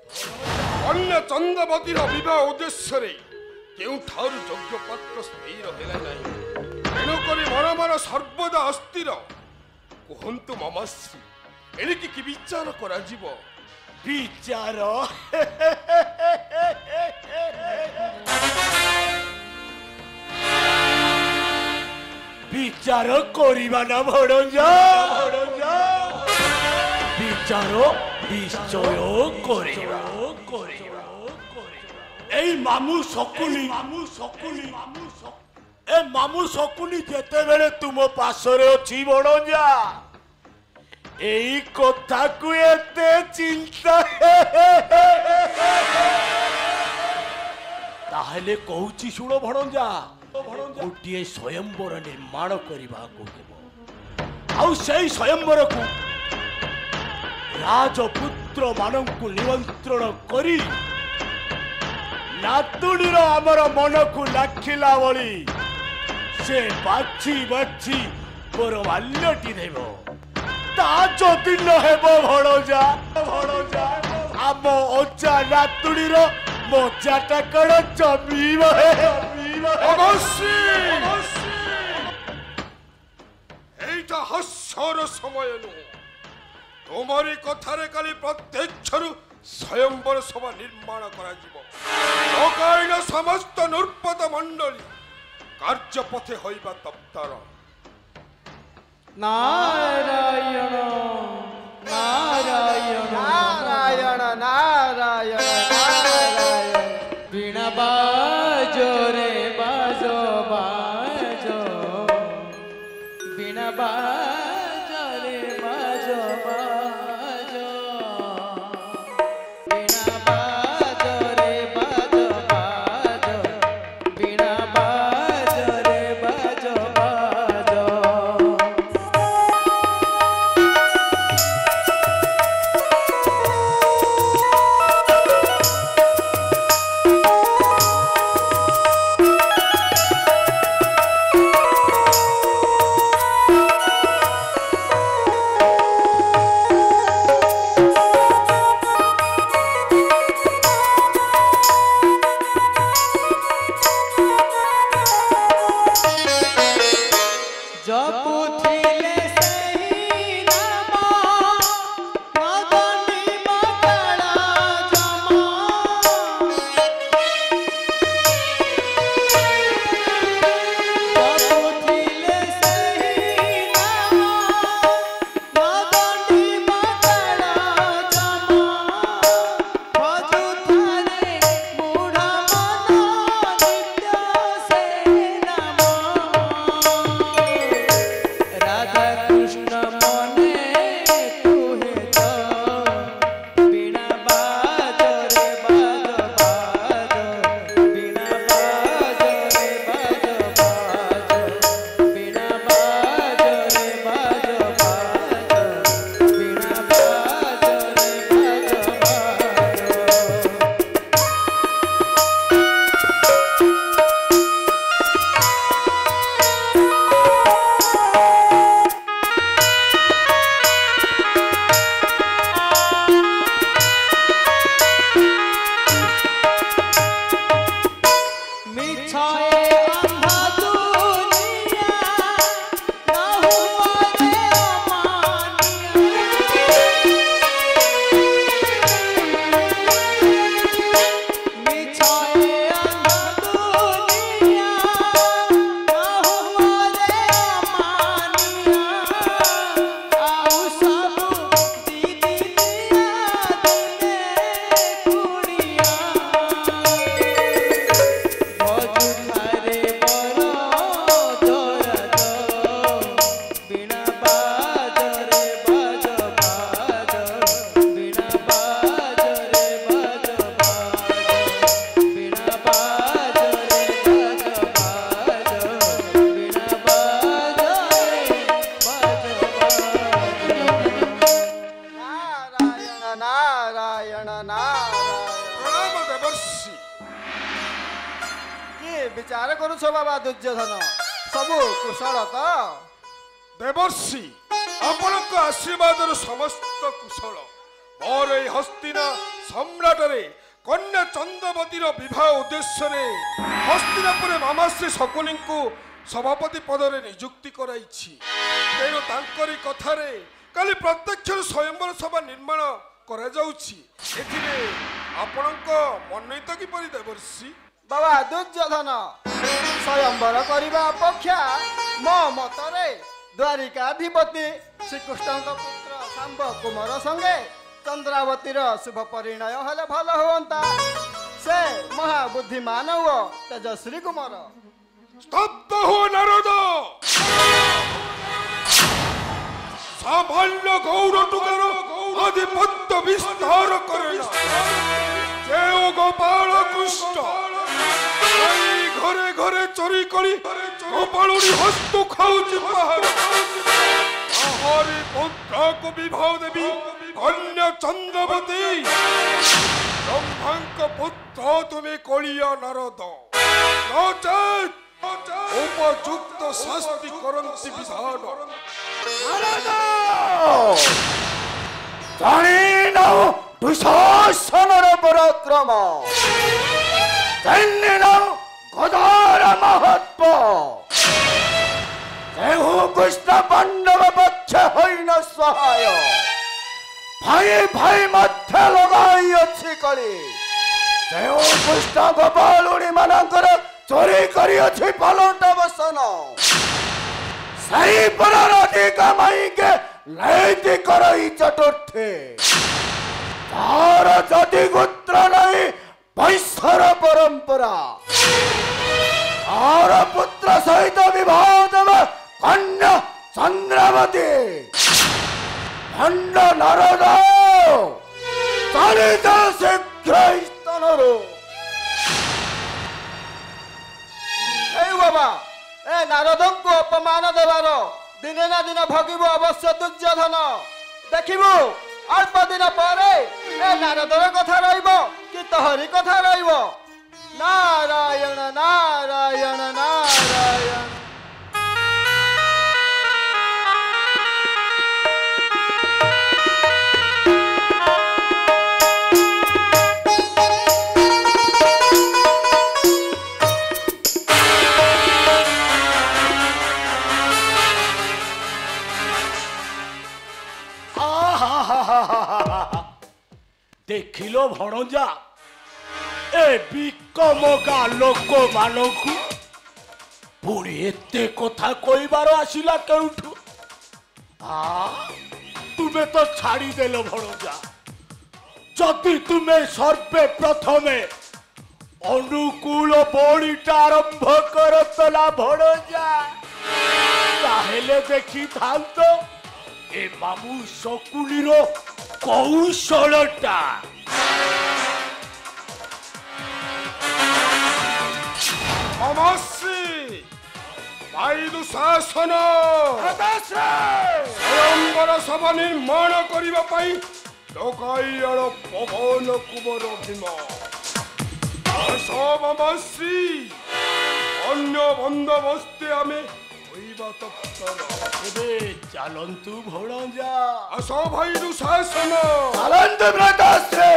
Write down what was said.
कन्या चंद्रवतीर विवाह उद्देश्य केउठारु योग्य पात्र स्थिर हेला नाही तेणुकरी मन मन सर्वदा अस्थिर कहतु मामाश्री एणिकी कि विचार करा जीव विचार विचार करिबा ना भणजा विचार निश्चय करिबा এই মামু শকুনি এ মামু শকুনি যেতেবেলে তুম পাশরে অছি বড়ঞ্জা এই কথাকু এতে চিন্তা তাহলে কହୁছি শুণ ভণঞ্জা গোটিয়ে স্বয়ंवर निर्माण କରିବାକୁ ହେବ ଆଉ ସେଇ ସ୍ୱୟंवରକୁ ରାଜପୁତ୍ର ମାନଙ୍କୁ ନିମନ୍ତ୍ରଣ କରି नातुणीर आमर मन को लाखिला बड़ी से बाछी बाछी मोर माल्यटी देव ता जदि न हेबो भणजा आम अजा नातुणीर मजाटा कण जमीब এইটা হাস্যর সময় নয় তোমার কথারে কালি প্রত্যক্ষরু स्वयंवर सभा निर्माण करा समस्त नृपत मंडली कार्यपथे होइबा तप्तर नारायण नारायण नारायण नारायण नारायण बीणा बाजो रे बाजो बाजो बीणा बाजो रे बाजो बाजो विचार करूछ बाबा दुर्योधन सबु कुशल तो देवर्षि आपनक आशीर्वाद समस्त कुशल ମୋର এই ହସ୍ତିନା ସମ୍ରାଟରେ କନ୍ୟା ଚନ୍ଦ୍ରବତୀର ବିବାହ ଉଦ୍ଦେଶ୍ୟରେ ହସ୍ତିନାପୁର ମାମାଶ୍ରୀ ଶକୁନିଙ୍କୁ ସଭାପତି ପଦରେ ନିଯୁକ୍ତି କରାଇଛି। ତେଣୁ ତାଙ୍କରି କଥାରେ କାଲି ପ୍ରତ୍ୟକ୍ଷ ସ୍ୱୟଂବର ସଭା ନିର୍ମାଣ କରାଯାଉଛି। ଏଥିରେ ଆପଣଙ୍କ ମନୋନୀତ କିପରି ଦେବର୍ଷି? ବାବା ଦୁର୍ଯ୍ୟୋଧନ, ସ୍ୱୟଂବର କରିବା ଅପେକ୍ଷା ମୋ ମତରେ ଦ୍ୱାରିକାଧିପତି ଶ୍ରୀକୃଷ୍ଣଙ୍କ ପୁତ୍ର ଶାମ୍ବ କୁମାର ସଙ୍ଗେ ଚନ୍ଦ୍ରାବତୀର ଶୁଭ ପରିଣୟ ହେଲେ ଭଲ ହୁଅନ୍ତା। ସେ ମହାବୁଦ୍ଧିମାନ ଓ ତେଜଶ୍ରୀ କୁମାର। স্তব্ধ হো নারদ, সামান্য গৌরটুকার আধিপত্য বিস্তার করে না। কেউ গোপাল কৃষ্ণ এই ঘরে ঘরে চুরি করি গোপালুরি হস্ত খাউছি পাহাড়। আহারি পুত্রকে বিবাহ দেবী কন্যা চন্দ্রবতী, ব্রহ্মাঙ্ক পুত্র তুমি কলিয়া নারদ, নচেত উপযুক্ত শাস্তি করন্তি বিধান। জানি নাও দুঃশাসনের পরাক্রম, জানি নাও গদার মহত্ব। যেহু কৃষ্ণ পাণ্ডব পক্ষে হইন সহায়, ভাই ভাই মধ্যে লগাইଅଛି কলি। যেহু কৃষ্ণ গোপালুণী ମାନଙ୍କର চোরি করিଅଛି পালଟ বসন, সেই পরাধিকা মাইকে লইতি করই চতুর্থে। তার যদি গোত্র নাই বৈশ্যর পরম্পরা, আর পুত্র সহিত বিবাহ দেবে কন্যা চন্দ্রাবতী। ভণ্ড নারদ, চালিত শীঘ্র স্থানରୁ। এই বাবা, এ নারদଙ୍କୁ অপমান দেবার দিনে না দিনে ভগিব অবশ্য দুর্যোধন। দেখিবু অল্প দিন পরে এ নারদর কথা রইব কি তোহরি কথা রইব। নারায়ণ নারায়ণ নারায়ণ। ଦେଖିଲ ଭଣଜା, ଏ ବିକମଗା ଲୋକମାନଙ୍କୁ ପୁଣି ଏତେ କଥା କହିବାର ଆସିଲା କେଉଁଠୁ? ତୁମେ ତ ଛାଡ଼ିଦେଲ ଭଣଜା। ଯଦି ତୁମେ ସର୍ବେ ପ୍ରଥମେ ଅନୁକୂଳ ବଳିଟା ଆରମ୍ଭ କରତ ନା ଭଣଜା, ତାହେଲେ ଦେଖିଥାନ୍ତ ଏ ମାମୁ ଶକୁନିର କୌଶଳଟା। মামাশ্রী বায়ু শাসন স্বয়ংবর সভা নির্মাণ করিবা পাই লোকাইয়ার পবন কুমার ভীম। আস মামাশ্রী, অন্য বন্দোবস্তে আমি হইবা তৎপর। ଏବେ ଚାଲନ୍ତୁ ଭଣଜା। আস ভাই শাসন। ଚାଲନ୍ତୁ ବ୍ରତଶ୍ରୀ।